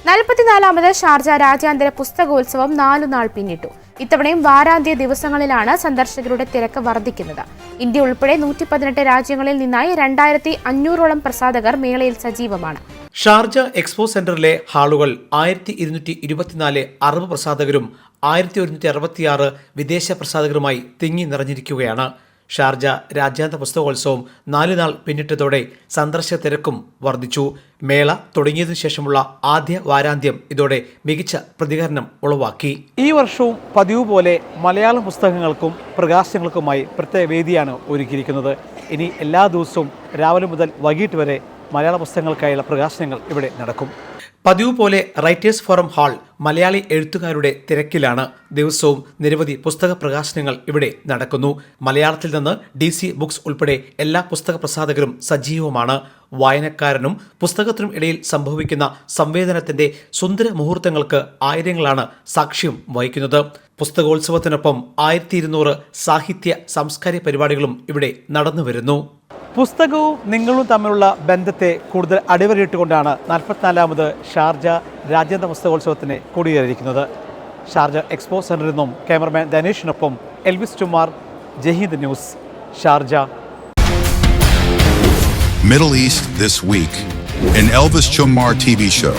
44ാമത് Sharjah രാജ്യാന്തര പുസ്തകോത്സവം 4 നാൾ പിന്നിട്ടു. ഇത്തവണയും വാരാന്ത്യ ദിവസങ്ങളിലാണ് സന്ദർശകരുടെ തിരക്ക് വർദ്ധിക്കുന്നത്. ഇന്ത്യ ഉൾപ്പെടെ 118 രാജ്യങ്ങളിൽ നിന്നായി 2500ഓളം പ്രസാധകർ മേളയിൽ സജീവമാണ്. ഷാർജ എക്സ്പോ സെന്ററിലെ ഹാളുകൾ 1224 അറബ് പ്രസാധകരും 1166 വിദേശ പ്രസാധകരുമായി തിങ്ങി നിറഞ്ഞിരിക്കുകയാണ്. ഷാർജ രാജ്യാന്തര പുസ്തകോത്സവം 4 നാൾ പിന്നിട്ടതോടെ സന്ദർശക തിരക്കും വർദ്ധിച്ചു. മേള തുടങ്ങിയതിനു ശേഷമുള്ള ആദ്യ വാരാന്ത്യം ഇതോടെ മികച്ച പ്രതികരണം ഉളവാക്കി. ഈ വർഷവും പതിവ് പോലെ മലയാളം പുസ്തകങ്ങൾക്കും പ്രകാശനങ്ങൾക്കുമായി പ്രത്യേക വേദിയാണ് ഒരുക്കിയിരിക്കുന്നത്. ഇനി എല്ലാ ദിവസവും രാവിലെ മുതൽ വൈകിട്ട് വരെ മലയാള പുസ്തകങ്ങൾക്കായുള്ള പ്രകാശനങ്ങൾ ഇവിടെ നടക്കും. പതിവ് പോലെ റൈറ്റേഴ്സ് ഫോറം ഹാൾ മലയാളി എഴുത്തുകാരുടെ തിരക്കിലാണ്. ദിവസവും നിരവധി പുസ്തക പ്രകാശനങ്ങൾ ഇവിടെ നടക്കുന്നു. മലയാളത്തിൽ നിന്ന് DC ബുക്സ് ഉൾപ്പെടെ എല്ലാ പുസ്തക പ്രസാധകരും സജീവമാണ്. വായനക്കാരനും പുസ്തകത്തിനും ഇടയിൽ സംഭവിക്കുന്ന സംവേദനത്തിന്റെ സുന്ദര മുഹൂർത്തങ്ങൾക്ക് ആയിരങ്ങളാണ് സാക്ഷ്യം വഹിക്കുന്നത്. പുസ്തകോത്സവത്തിനൊപ്പം 1200 സാഹിത്യ സാംസ്കാരിക പരിപാടികളും ഇവിടെ നടന്നുവരുന്നു. പുസ്തകവും നിങ്ങളും തമ്മിലുള്ള ബന്ധത്തെ കൂടുതൽ അടിവരയിട്ടുകൊണ്ടാണ് 44ാമത് ഷാർജ രാജ്യാന്തര പുസ്തകോത്സവത്തിന് കൊടിയേറിയിരിക്കുന്നത്. ഷാർജ എക്സ്പോ സെന്ററിൽ നിന്നും ക്യാമറമാൻ ധനേഷിനൊപ്പം Elvis Chummar, Jaihind news, Sharjah. Middle East This Week, an Elvis Chumar TV show.